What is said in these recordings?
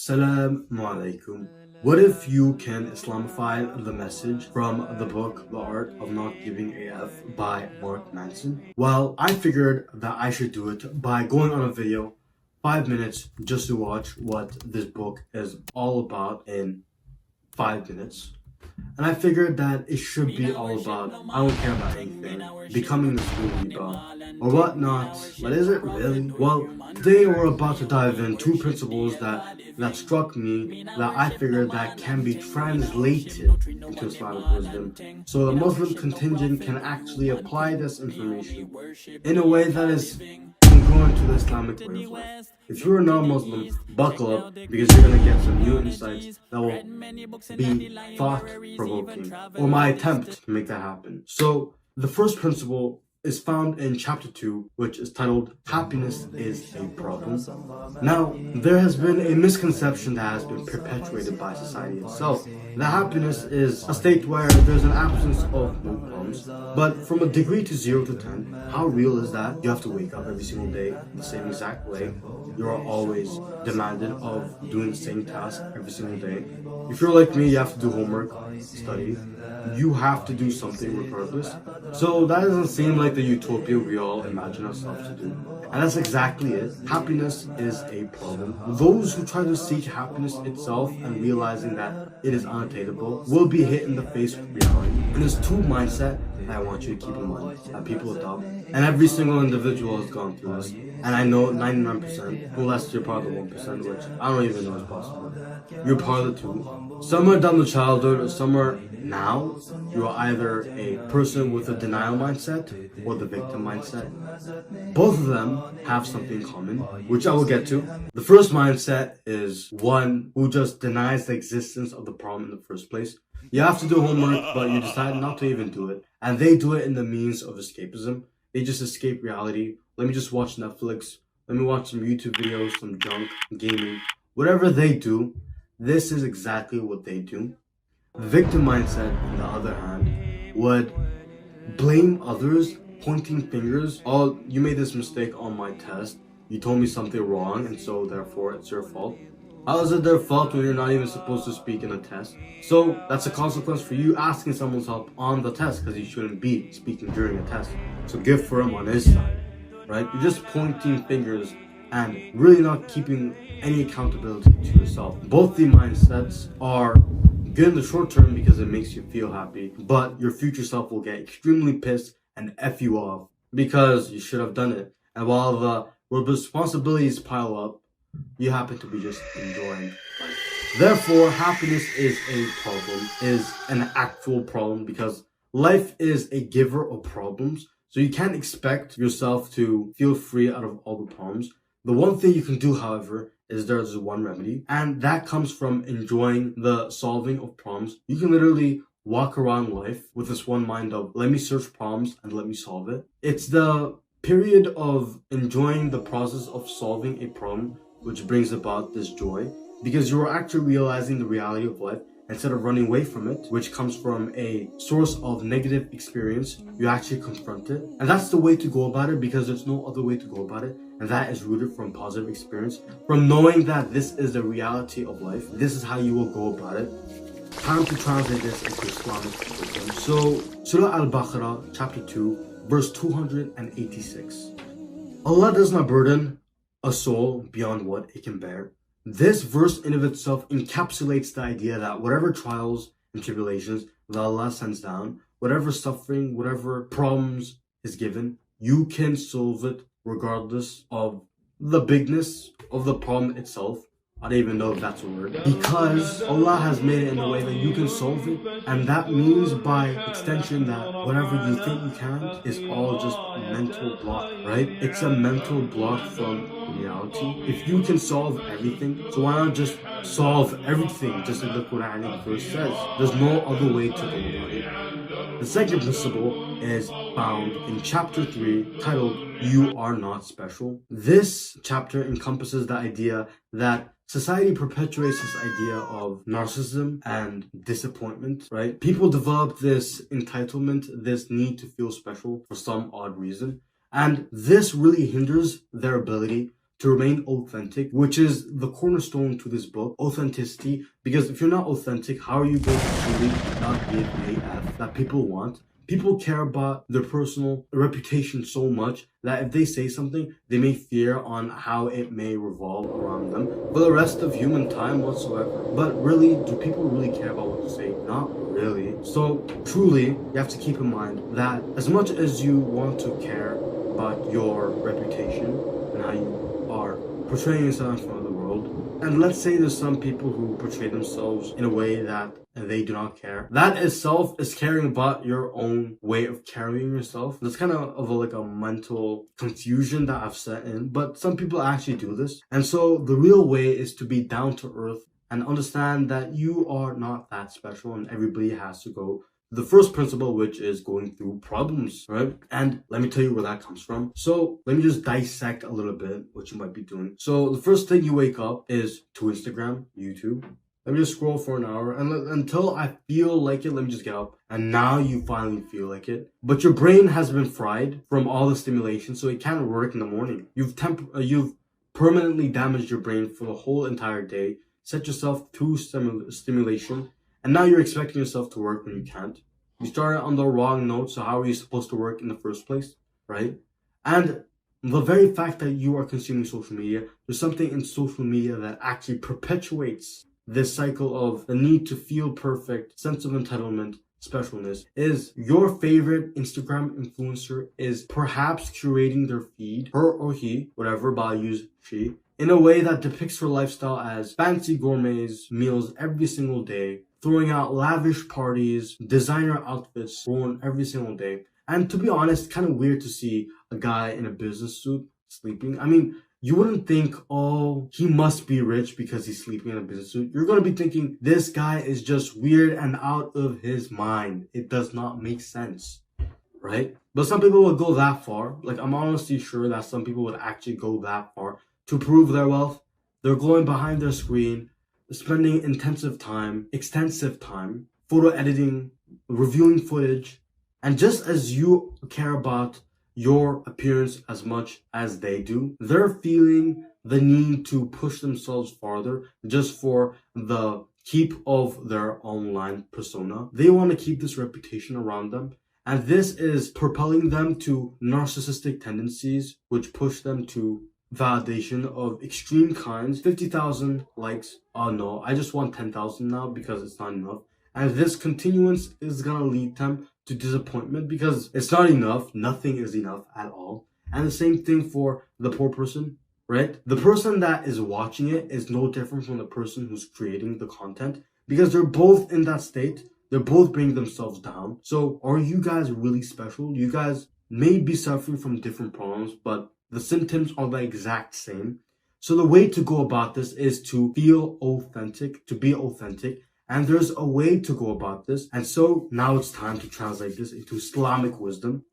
Assalamu alaikum. What if you can Islamify the message from the book The Art of Not Giving AF by Mark Manson? Well, I figured that I should do it by going on a video, 5 minutes, just to watch what this book is all about in 5 minutes. And I figured that it should be all about, I don't care about anything, becoming the school leader or whatnot. But is it really? Well, today we're about to dive in two principles that struck me that I figured that can be translated into Islamic wisdom. So the Muslim contingent can actually apply this information in a way that is congruent to the Islamic way of life. If you're a non-Muslim, buckle up because you're going to get some new insights that will be thought-provoking, or my attempt to make that happen. So the first principle is found in chapter 2, which is titled Happiness is a Problem. Now, there has been a misconception that has been perpetuated by society itself, that happiness is a state where there's an absence of no problems. But from a degree to 0 to 10, how real is that? You have to wake up every single day the same exact way. You are always demanded of doing the same task every single day. If you're like me, you have to do homework, study. You have to do something regardless. So that doesn't seem like the utopia we all imagine ourselves to do. And that's exactly it. Happiness is a problem. Those who try to seek happiness itself and realizing that it is unattainable will be hit in the face with reality. And there's two mindsets that I want you to keep in mind that people adopt. And every single individual has gone through this. And I know 99%, unless you're part of the 1%, which I don't even know is possible. You're part of the 2. Somewhere down the childhood or somewhere now, you are either a person with a denial mindset or the victim mindset. Both of them have something in common, which I will get to. The first mindset is one who just denies the existence of the problem in the first place. You have to do homework, but you decide not to even do it. And they do it in the means of escapism. They just escape reality. Let me just watch Netflix. Let me watch some YouTube videos, some junk, gaming. Whatever they do, this is exactly what they do. The victim mindset, on the other hand, would blame others, pointing fingers. Oh, you made this mistake on my test. You told me something wrong, and so therefore it's your fault. How is it their fault when you're not even supposed to speak in a test? So that's a consequence for you asking someone's help on the test because you shouldn't be speaking during a test. So give for him on his side, right? You're just pointing fingers and really not keeping any accountability to yourself. Both the mindsets are good in the short term because it makes you feel happy, but your future self will get extremely pissed and F you off because you should have done it. And while the responsibilities pile up, you happen to be just enjoying life. Therefore, happiness is a problem, is an actual problem because life is a giver of problems. So you can't expect yourself to feel free out of all the problems. The one thing you can do, however, is there's one remedy, and that comes from enjoying the solving of problems. You can literally walk around life with this one mind of, let me search problems and let me solve it. It's the period of enjoying the process of solving a problem which brings about this joy, because you are actually realizing the reality of life instead of running away from it, which comes from a source of negative experience. You actually confront it, and that's the way to go about it because there's no other way to go about it, and that is rooted from positive experience, from knowing that this is the reality of life. This is how you will go about it. Time to translate this into Islamic wisdom. So Surah Al-Baqarah chapter 2 verse 286. Allah does not burden a soul beyond what it can bear. This verse in of itself encapsulates the idea that whatever trials and tribulations that Allah sends down, whatever suffering, whatever problems is given, you can solve it regardless of the bigness of the problem itself. I don't even know if that's a word. Because Allah has made it in a way that you can solve it. And that means by extension that whatever you think you can't is all just a mental block, right? It's a mental block from reality. If you can solve everything, so why not just solve everything just like the Quranic verse says? There's no other way to go about it. The second principle is found in chapter 3 titled, You Are Not Special. This chapter encompasses the idea that society perpetuates this idea of narcissism and disappointment, right? People develop this entitlement, this need to feel special for some odd reason. And this really hinders their ability to remain authentic, which is the cornerstone to this book, authenticity. Because if you're not authentic, how are you going to truly not give AF that people want? People care about their personal reputation so much that if they say something, they may fear on how it may revolve around them for the rest of human time whatsoever. But really, do people really care about what you say? Not really. So truly, you have to keep in mind that as much as you want to care about your reputation and how you are portraying yourself in front of the world, and let's say there's some people who portray themselves in a way that they do not care. That itself is caring about your own way of carrying yourself. That's kind of like a mental confusion that I've set in, but some people actually do this. And so the real way is to be down to earth and understand that you are not that special and everybody has to go the first principle, which is going through problems, right? And let me tell you where that comes from. So let me just dissect a little bit what you might be doing. So the first thing you wake up is to Instagram, YouTube. Let me just scroll for an hour and until I feel like it, let me just get up. And now you finally feel like it. But your brain has been fried from all the stimulation, so it can't work in the morning. You've permanently damaged your brain for the whole entire day, set yourself through stimulation, and now you're expecting yourself to work when you can't. You started on the wrong note, so how are you supposed to work in the first place, right? And the very fact that you are consuming social media, there's something in social media that actually perpetuates this cycle of the need to feel perfect, sense of entitlement, specialness. Is your favorite Instagram influencer is perhaps curating their feed, her or he, whatever, but I'll use she, in a way that depicts her lifestyle as fancy gourmets, meals every single day, throwing out lavish parties, designer outfits worn every single day. And to be honest, kind of weird to see a guy in a business suit sleeping. I mean, you wouldn't think, oh, he must be rich because he's sleeping in a business suit. You're going to be thinking, this guy is just weird and out of his mind. It does not make sense, right? But some people would go that far. Like, I'm honestly sure that some people would actually go that far to prove their wealth. They're going behind their screen, spending extensive time, photo editing, reviewing footage. And just as you care about your appearance as much as they do, they're feeling the need to push themselves farther just for the keep of their online persona. They want to keep this reputation around them. And this is propelling them to narcissistic tendencies, which push them to validation of extreme kinds. 50,000 likes. Oh no, I just want 10,000 now because it's not enough. And this continuance is gonna lead them to disappointment because it's not enough. Nothing is enough at all. And the same thing for the poor person, right? The person that is watching it is no different from the person who's creating the content because they're both in that state. They're both bringing themselves down. So are you guys really special? You guys may be suffering from different problems, but the symptoms are the exact same. So the way to go about this is to feel authentic, to be authentic. And there's a way to go about this. And so now it's time to translate this into Islamic wisdom.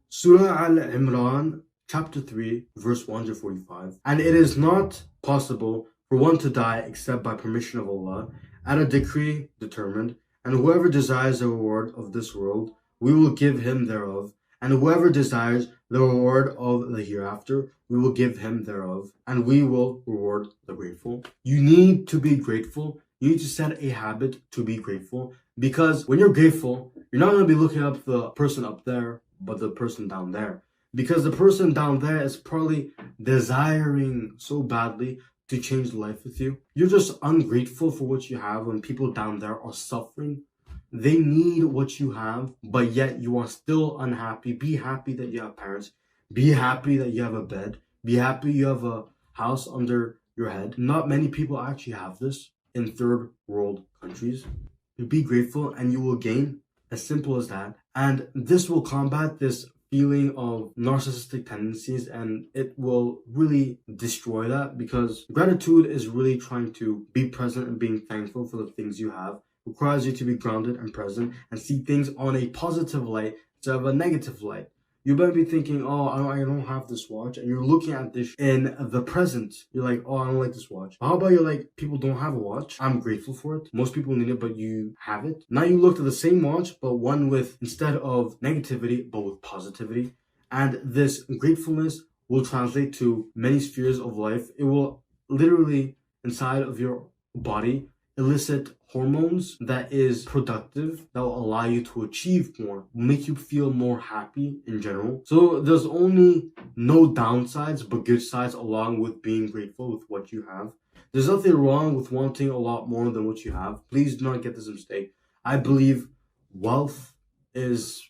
Surah Al-Imran, chapter 3, verse 145. And it is not possible for one to die except by permission of Allah, at a decree determined. And whoever desires the reward of this world, we will give him thereof. And whoever desires the reward of the hereafter, we will give him thereof. And we will reward the grateful. You need to be grateful. You need to set a habit to be grateful. Because when you're grateful, you're not going to be looking up the person up there, but the person down there. Because the person down there is probably desiring so badly to change life with you. You're just ungrateful for what you have when people down there are suffering. They need what you have, but yet you are still unhappy. Be happy that you have parents. Be happy that you have a bed. Be happy you have a house under your head. Not many people actually have this in third world countries. Be grateful and you will gain. As simple as that. And this will combat this feeling of narcissistic tendencies, and it will really destroy that, because gratitude is really trying to be present and being thankful for the things you have. It requires you to be grounded and present and see things on a positive light instead of a negative light. You might be thinking, oh, I don't have this watch, and you're looking at this in the present. You're like, oh, I don't like this watch. How about you're like, people don't have a watch. I'm grateful for it. Most people need it, but you have it. Now you looked at the same watch, but one with, instead of negativity, but with positivity. And this gratefulness will translate to many spheres of life. It will literally, inside of your body, elicit hormones that is productive, that will allow you to achieve more, make you feel more happy in general. So there's only no downsides but good sides along with being grateful with what you have. There's nothing wrong with wanting a lot more than what you have. Please do not get this mistake. I believe wealth is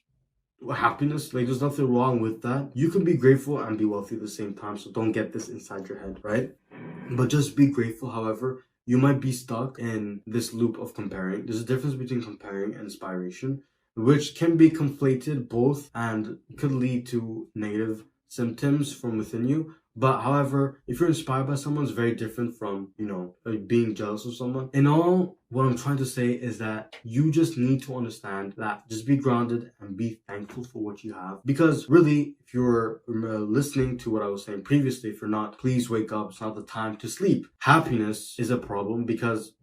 happiness. Like, there's nothing wrong with that. You can be grateful and be wealthy at the same time, so don't get this inside your head, right? But just be grateful. However, you might be stuck in this loop of comparing. There's a difference between comparing and inspiration, which can be conflated both and could lead to negative symptoms from within you. But however, if you're inspired by someone, it's very different from, like being jealous of someone. In all, what I'm trying to say is that you just need to understand that just be grounded and be thankful for what you have. Because really, if you're listening to what I was saying previously, if you're not, please wake up. It's not the time to sleep. Happiness is a problem because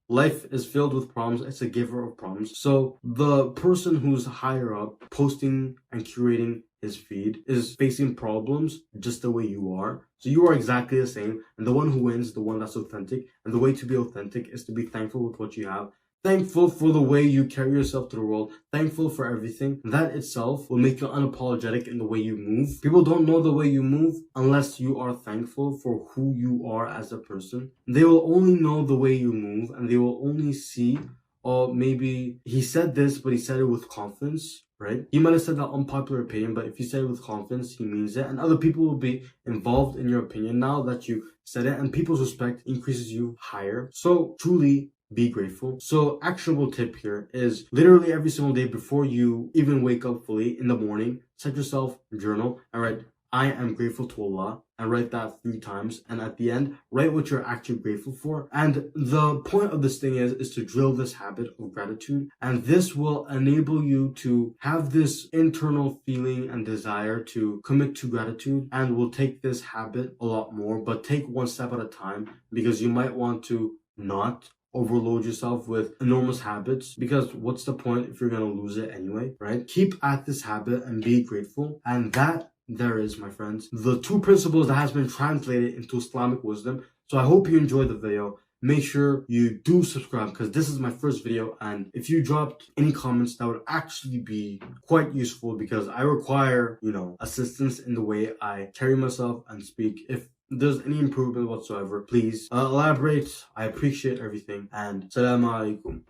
life is filled with problems. It's a giver of problems. So the person who's higher up, posting and curating his feed, is facing problems just the way you are. So you are exactly the same. And the one who wins is the one that's authentic. And the way to be authentic is to be thankful with what you have. Thankful for the way you carry yourself to the world. Thankful for everything. That itself will make you unapologetic in the way you move. People don't know the way you move unless you are thankful for who you are as a person. They will only know the way you move, and they will only see, or maybe he said this, but he said it with confidence, right? He might have said that unpopular opinion, but if he said it with confidence, he means it. And other people will be involved in your opinion now that you said it, and people's respect increases you higher. So truly, be grateful. So actionable tip here is literally every single day before you even wake up fully in the morning, set yourself a journal and write, I am grateful to Allah, and write that 3 times. And at the end, write what you're actually grateful for. And the point of this thing is to drill this habit of gratitude. And this will enable you to have this internal feeling and desire to commit to gratitude, and will take this habit a lot more, but take one step at a time, because you might want to not overload yourself with enormous habits, because what's the point if you're going to lose it anyway, right? Keep at this habit and be grateful. And that there is, my friends, the 2 principles that has been translated into Islamic wisdom. So I hope you enjoyed the video. Make sure you do subscribe, because this is my first video, and if you dropped any comments, that would actually be quite useful, because I require, assistance in the way I carry myself and speak. If there's any improvement whatsoever, please elaborate. I appreciate everything, and Assalamu alaikum.